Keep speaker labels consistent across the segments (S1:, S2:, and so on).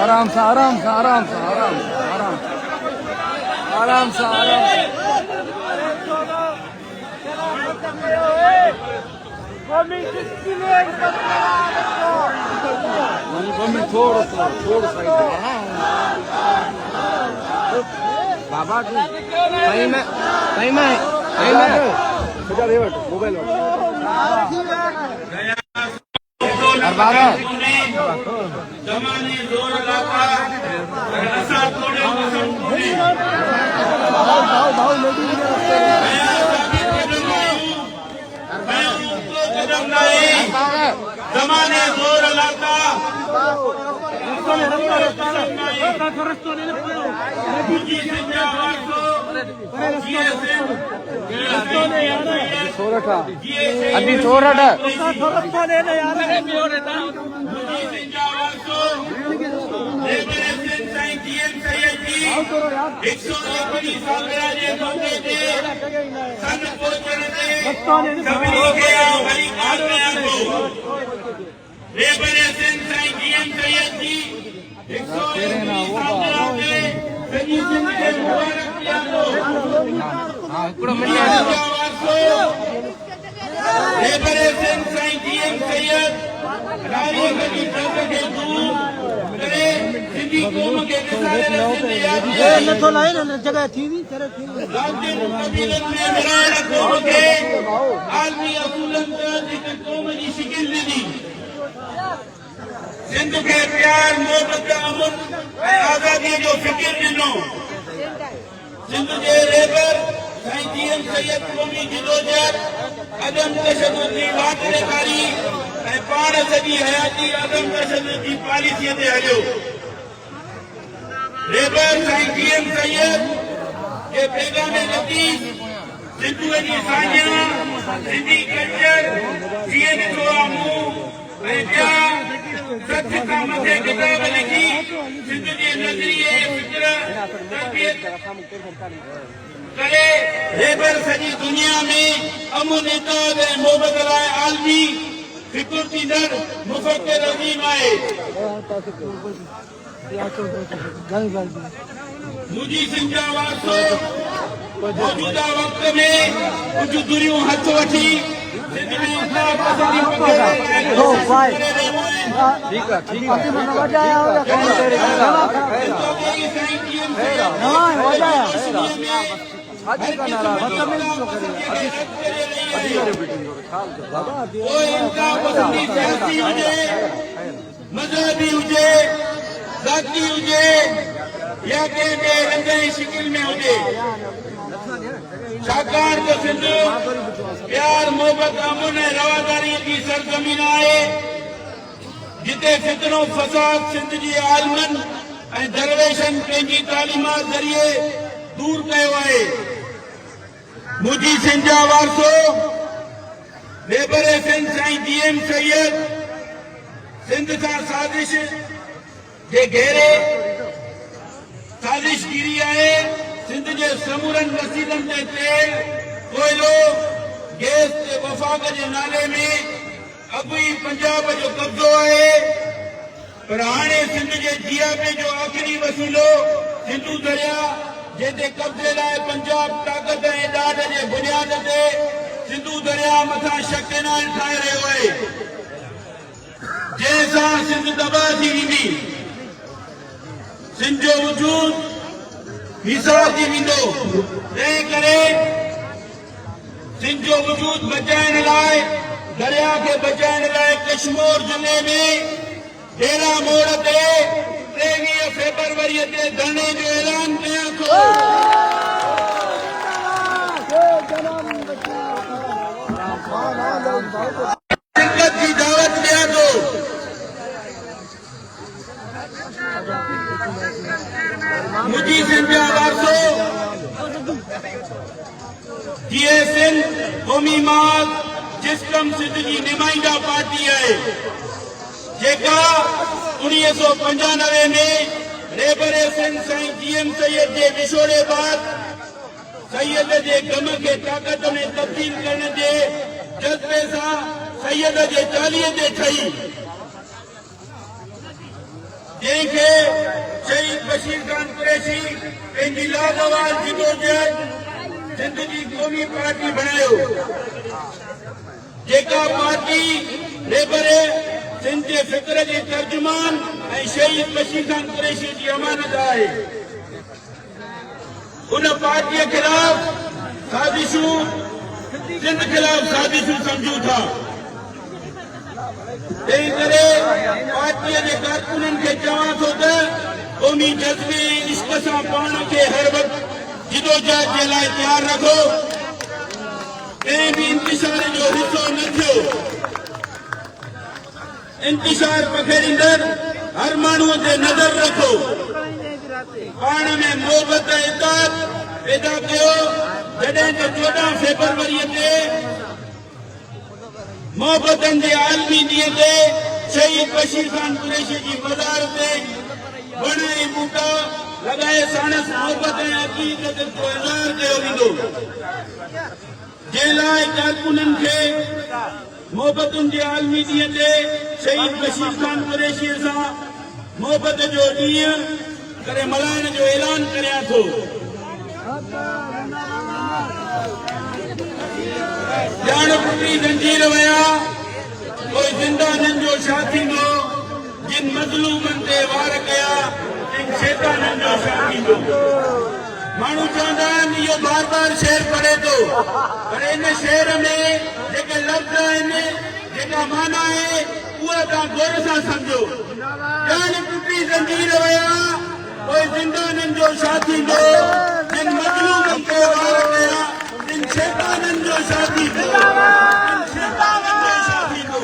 S1: आराम से आराम से आराम से आराम से आराम से आराम से आराम से थोड़ा थोड़ा बाबा सही में सही में सही में मोबाइल जमाने जोर लाता ऐसा थोड़े जमाने जोर लाता अभी सोरठ जगह थी आलमी असूलन क़ौम जी शिकिल ॾिनी सिंध खे प्यार मोहबत अमन ऐं आज़ादीअ जो फिकिर ॾिनो सिंध जे रहबर साईं जीएम सैयद क़ौमी जिदोजहद अदम तशद्दुद जी वातड़ेकारी ऐं पाण सॼी हयाती अदम तशद्दुद जी पॉलिसीअ ते हलियो रहबर साईं जीएम सैयद जे पैगाम लतीफ़ सिंधूअ जी साॼणा सिंधी कल्चर जीअं ॾिठो आहे मूं ऐं ॿिया सच खां मथे किताब लिखी सिंध जे नज़रिए फिक्र तरबियत करे रहबर सॼी दुनिया में अमन इत्तेहाद ऐं मोहबत लाइ आलमी फिकुर थींदड़ मुफ़क्किर अज़ीम आहे मुंहिंजी सिंध जा वारसो मौजूदा वक़्त में कुझु दुरियूं हथ वठी सिंध में ठीक है मज़हबी हुजे ज़ाती हुजे या कंहिं रंग जी शिकिल में हुजे छाकाणि त सिंध प्यार मोहबत अमन ऐं रवादारीअ जी सरज़मीन आहे जिते फितनो फसाद सिंध जी आलमनि ऐं दरवेशनि पंहिंजी तालीमात ज़रिए दूर कयो आहे मुंहिंजी सिंध जा वारसो रहबर सिंध साईं जीएम सैयद सिंध सां साज़िश जे घेरे साज़िशगिरी आहे सिंध जे समूरनि रसीदनि ते तेल कोयलो गैस ते वफ़ाक़ जे नाले में अॻुई पंजाब जो कब्ज़ो आहे पर हाणे सिंध जे जियाबे जो आख़िरी वसीलो सिंधू दरिया जिते कब्ज़े लाइ पंजाब ताक़त ऐं ॾाढ जे बुनियाद ते सिंधू दरिया मथां शक्तिनाल ठाहे रहियो आहे जंहिंसां सिंध तबाह थी वेंदी सिंध जो वजूद हिसाब थी वेंदो तंहिं करे सिंध जो वजूद बचाइण लाइ दरिया खे बचाइण लाइ कश्मीर ज़िले में डेरा मोड़ ते 23 फेबरवरी ते धरणे जो ऐलान कयां थो शिरकत जी दावत ॾियां थो मुंहिंजी सिंध जा वारसो जीअं सिंध क़ौमी माल जिस्कम सिंध जी नुमाइंदा पार्टी आहे जेका 1995 में रहबर सिंध साईं जीएम सैयद जे विछोड़े बाद सैयद जे गम खे ताक़त में तब्दील करण जे जज़्बे सां सैयद जे चालीहे ते ठही जंहिंखे शहीद बशीर खान कुरैशी पंहिंजी लाज़वाल जिदोजहद सिंध जी क़ौमी पार्टी बणायो, जेका पार्टी लेबर सिंध जे फ़िक्र जे तर्जुमान ऐं शहीद बशीर खान कुरैशी जी अमानत आहे। उन पार्टीअ खिलाफ़ साज़िशूं सिंध खिलाफ़ साज़िशूं समझूं था। तंहिं करे पार्टीअ जे कारकुननि खे चवां थो त क़ौमी जज़्बे ऐं इश्क सां पाण खे हर वक़्तु जिदोजहद जे लाइ तयारु रखो। कंहिं बि इंतिशार जो हिसो न थियो। इंतिशार पखेड़ींदड़ हर माण्हूअ ते नज़र रखो। पाण में मोहबत ऐं इताद पैदा कयो। जॾहिं त 14 फेब्रुआरी ते मोहबतनि जे आलमी ॾींहं ते शहीद बशीर खान कुरैशी जी मज़ार ते वण ऐं ॿूटा लॻाए साणस मोहबत ऐं अक़ीदत जो इज़हार कयो वेंदो, जंहिं लाइ कारकुननि खे मोहबतुनि जे आलमी ॾींहं ते शहीद बशीर खान कुरैशी सां मोहबत जो ॾींहुं करे मल्हाइण जो ऐलान करियां थो। ॼाण पुटी जंजीर विया कोई ज़िंदाननि जो छा थींदो, जिन मज़लूमनि ते वार कया जिन शैताननि जो छा थींदो। माण्हू चवंदा आहिनि इहो बार बार शेर पढ़े थो, पर इन शेर में जेके लफ़्ज़ आहिनि, जेका माना आहे, उहा तव्हां गौर सां सम्झो। ॼाण टुटी ज़ंजीर विया कोई ज़िंदाननि जो छा थींदो, जिन मज़लूमनि ते वार कया जिन शैताननि जो छा थींदो, जिन शैताननि जो छा थींदो।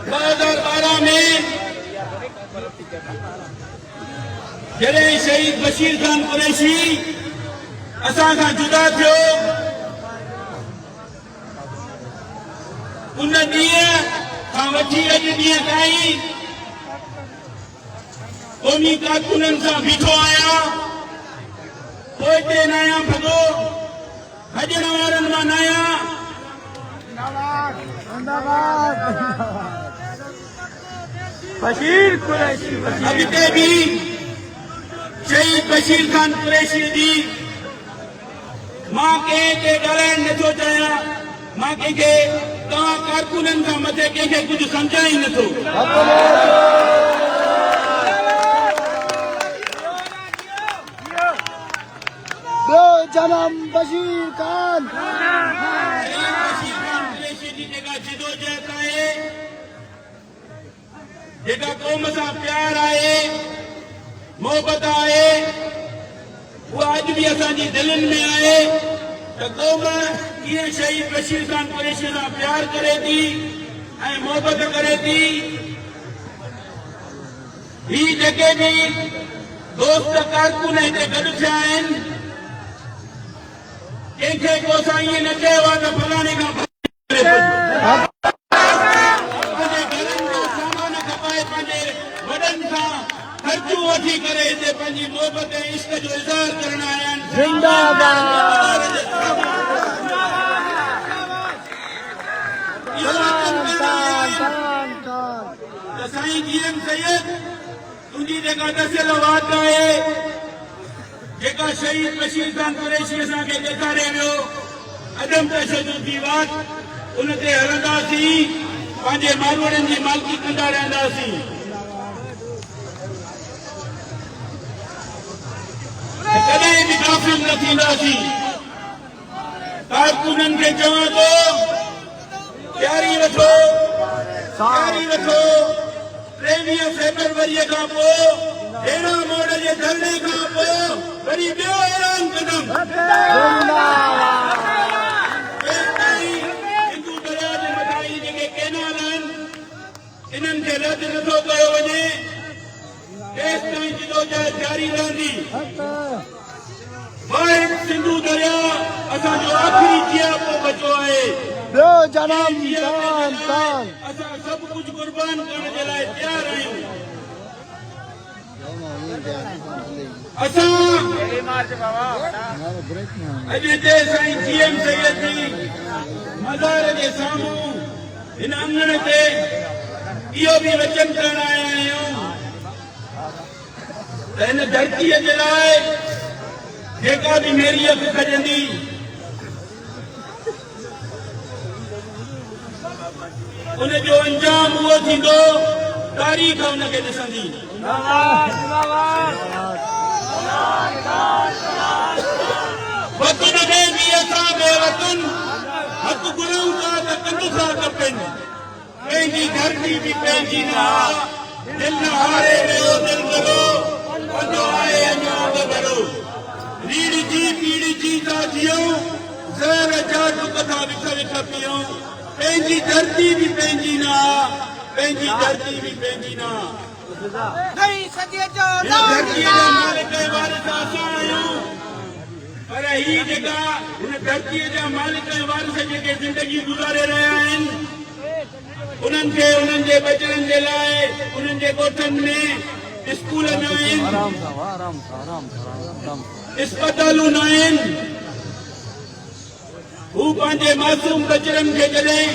S1: 2012 में जॾहिं शहीद बशीर खान कुरैशी असां खां जुदा थियो, उन ॾींहं खां वठी अॼु ॾींहं ताईं क़ौमी कारकुननि सां बीठो आहियां। पोइते न आहियां भॻो, भॼण वारनि मां न आहियां।
S2: बशीर कुरैशी
S1: अॻिते बि शहीद बशीर खान कुरैशी जी मां कंहिंखे ॻाल्हाइण नथो चाहियां। मां कंहिंखे तव्हां कारकुननि खां मथे कंहिंखे कुझु सम्झां ई नथो।
S2: जनाब बशीर खान
S1: कुरैशी जी जेका जिदोजहद आहे, जेका क़ौम सां प्यार आहे, मोहबत आहे, उहा अॼु बि असांजी दिलनि में आहे त क़ौम कीअं शहीद बशीर खान कुरैशी सां प्यार करे थी ऐं मोहबत करे थी। ही जेके बि दोस्त कारकुन हिते गॾु थिया आहिनि, कंहिंखे को सां ईअं न चयो आहे त फलाणे खां पंहिंजे घरनि जो सामान खपाए पंहिंजे वॾनि खां ख़र्चू वठी करे हिते पंहिंजी मोहबत ऐं इश्क जो इज़हार करण आया आहिनि। साईं जीएम सैयद तुंहिंजी जेका दसियल वात आहे, जेका शहीद बशीर खान कुरैशी असांखे ॾेखारे वियो अदम तशद्दुद जी वात, उन ते हलंदासीं, पंहिंजे मारवड़नि जी मालिकी कंदा रहंदासीं। कॾहिं बि गाफ़िल न थींदासीं। कारकुननि खे चवां थो, तयारी वठो, तयारी वठो। 23 फेब्रुआरीअ खां पोइ हेड़ा मोड़ जे धरणे खां पोइ वरी ॿियो ऐलान कंदुमि। हिंदू दरिया जे मथां जेके कैनाल आहिनि, इन्हनि खे रद्द नथो कयो वञे, तेसि ताईं जिदोजहद जारी रहंदी। सिंधू दरिया असांजो आख़िरी जियापो बचो आहे। असां सभु कुझु क़ुर्बान करण जे लाइ तयारु आहियूं। असां अॼु हिते साईं GM सैयद जी मज़ार जे साम्हूं हिन अंगण ते इहो बि वचन करण आया आहियूं त हिन धरतीअ जे लाइ जेका बि मेरी अखि खजंदी उनजो अंजाम उहो थींदो तारीख़ उनखे ॾिसंदी वतन में बि असां बेवतन हक़ घुरूं था त कंध सां कपनि पंहिंजी धरती बि पंहिंजी न दिल न हारे वियो दिल करो पंधो आहे अञा भरो रीढ़ जी पीढ़ जी था जियूं ज़हर जा डुक था विख विख पियूं पंहिंजी धरती बि पंहिंजी न पंहिंजी धरती बि पंहिंजी न धरतीअ जा मालिक वारिस असां आहियूं पर ही जेका हिन धरतीअ जा मालिक वारिस जेके ज़िंदगी गुज़ारे रहिया आहिनि उन्हनि खे उन्हनि जे बचड़नि जे लाइ उन्हनि जे ॻोठनि में स्कूल न आहिनि अस्पतालूं न आहिनि हू पंहिंजे मासूम बचड़नि खे जॾहिं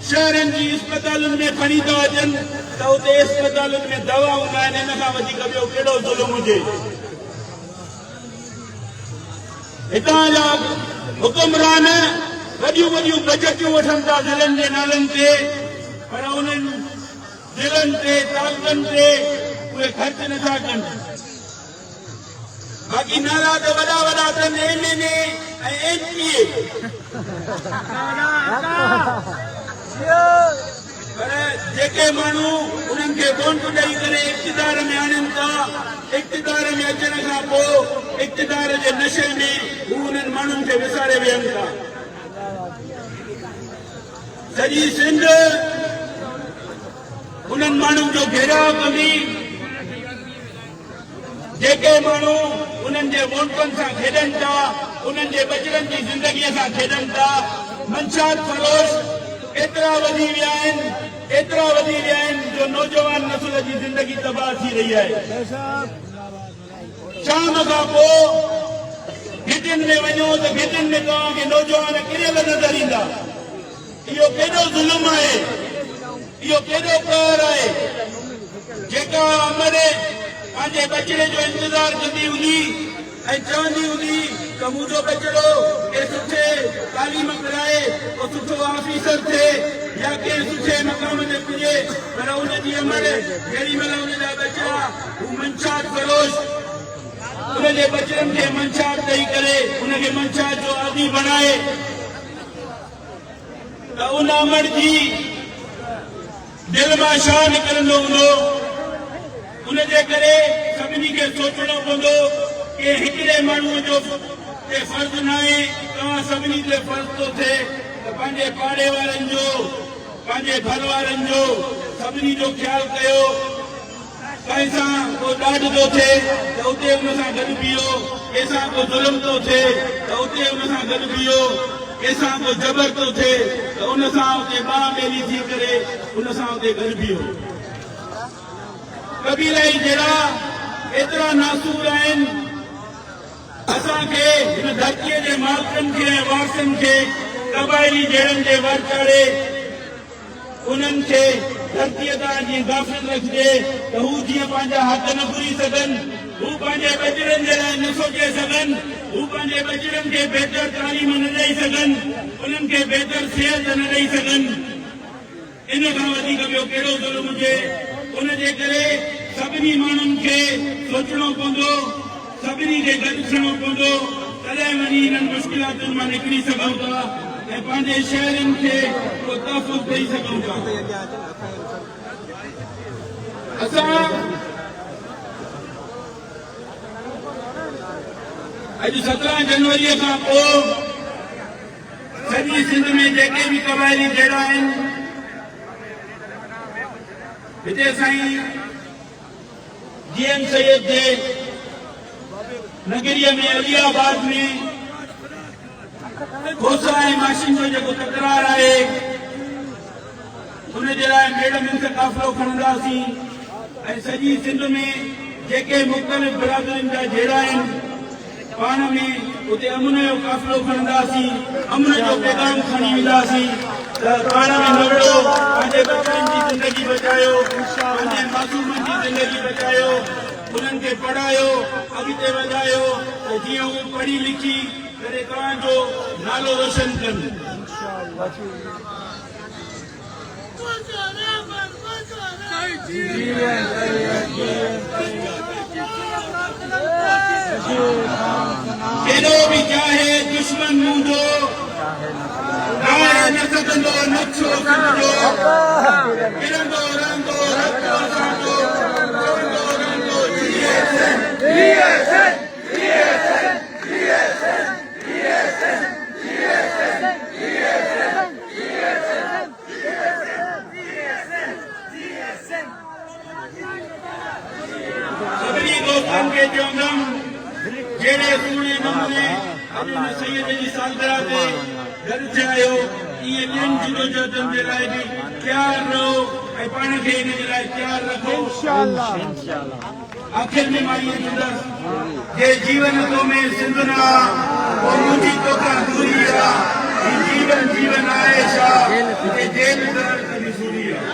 S1: शहरनि जी अस्पतालुनि में खणी था अचनि त उते अस्पतालुनि में दवाऊं न आहिनि हिन खां वधीक ॿियो कहिड़ो ज़ुल्म हुजे हितां जा हुकुमरान वॾियूं वॾियूं बजटियूं वठनि था ज़िलनि जे नालनि ते पर उन्हनि ज़िलनि ते तालुकनि ते उहे ख़र्च नथा कनि बाक़ी नाला त वॾा वॾा अथनि MLA ऐं MPA पर जेके माण्हू उन्हनि खे वोट ॾेई करे इक़्तिदार में आणनि था इक़्तिदार में अचण खां पोइ इक़्तिदार जे नशे में हू उन्हनि माण्हुनि खे विसारे विहनि था सॼी सिंध उन्हनि माण्हुनि जो घेराव कंदी जेके माण्हू उन्हनि जे वोटनि सां खेॾनि था उन्हनि जे बचड़नि जी ज़िंदगीअ सां खेॾनि था मंशात फरोश एतिरा वधी विया आहिनि जो नौजवान नस्ल जी ज़िंदगी तबाह थी रही आहे शाम खां पोइ घिटियुनि में वञो त घिटियुनि में तव्हांखे नौजवान किरियल नज़र ईंदा इहो केॾो ज़ुल्म आहे इहो केॾो कहर आहे जेका अमरे पंहिंजे बचड़े जो इंतज़ार कंदी हूंदी ऐं चवंदी हूंदी त मुंहिंजो बचड़ो के सुठे तालीम कराए को सुठो ऑफिसर थिए या कंहिं सुठे मक़ाम ते पुॼे पर उनजी अमर जेॾी महिल उनजा बचड़ा हू मंशात फरोश उनजे बचड़नि खे मंशात ॾेई करे उनखे मंशात जो आदी बणाए त उन अमर जी दिल मां छा निकिरंदो हूंदो उनजे करे सभिनी खे सोचणो पवंदो कि हिकिड़े माण्हूअ जो फर्ज़ न आहे तव्हां सभिनी ते फर्ज़ थो थिए त पंहिंजे पाड़े वारनि जो पंहिंजे घर वारनि जो सभिनी जो ख़्यालु कयो कंहिं सां को ॾाढ थो थिए त उते उन सां गॾु बीहो कंहिंसां को ज़ुल्म थो थिए त उते उन सां गॾु बीहो कंहिंसां को जबर थो थिए त उन सां उते ॿाह ॿेली थी करे उन सां उते गॾु बीहो कबीलाई जहिड़ा एतिरा नासूर आहिनि असांखे हिन धरतीअ जे मालिकनि खे ऐं वारसनि खे कबाइली जहिड़नि जे वर चाढ़े उन्हनि खे धरतीअ तां जीअं गाफ़िल रखिजे त हू जीअं पंहिंजा हक़ न घुरी सघनि हू पंहिंजे बचड़नि जे लाइ न सोचे सघनि हू पंहिंजे बचड़नि खे बहितर तालीम न ॾेई सघनि उन्हनि खे बहितर सिहत न ॾेई सघनि इन खां वधीक ॿियो कहिड़ो ज़ुल्म हुजे उनजे करे सभिनी माण्हुनि खे सोचणो पवंदो सभिनी खे गॾु थियणो पवंदो तॾहिं वञी इन्हनि मुश्किलातुनि मां निकिरी सघूं था ऐं पंहिंजे शहरनि खे को तहफ़ुज़ ॾेई सघूं था असां अॼु 17 जनवरीअ खां पोइ सॼी सिंध में जेके बि क़बाइली जहिड़ा आहिनि हिते साईं GM सैयद जे नगरीअ में अलियाबाद में खोसा ऐं माशिन जो जेको तकरार आहे उनजे लाइ मैडम से काफ़िलो खणंदासीं ऐं सॼी सिंध में जेके मुख़्तलिफ़ बिरादरियुनि जा जहिड़ा आहिनि पाण में उते अमन जो क़ाफ़िलो खणंदासीं, अमन जो पैगाम खणी वेंदासीं त पाण में निकिरो, पंहिंजे ॿारनि जी ज़िंदगी बचायो, पंहिंजे मासूमनि जी ज़िंदगी बचायो, उन्हनि खे पढ़ायो, अॻिते वधायो त जीअं उहे पढ़ी लिखी करे तव्हांजो नालो रोशन कनि। केॾो बि चाहे दुश्मन मुंहिंजो न सघंदो नक्शो समझो, किरंदो रहंदो रखो असांजो, चवंदो रहंदो GSN GSN GSN GSN GSN GSN GSN सभिनी दोस्तनि खे चवंदुमि जहिड़े सुहिणे नमूने अॼु सैयद जी सालगिरह ते गॾु थिया आहियो, इएं ॿियनि जिदोजहदनि जे लाइ बि तयारु रहो ऐं पाण खे इन जे लाइ तयारु रखो। आख़िर में मां इएं चवंदुसि जे जीवन तो में सिंध न वो मुंहिंजी तोखां दूरी आहे, जीवन जीवन आहे छा जे जेल दर कॾहिं सूरी आहे।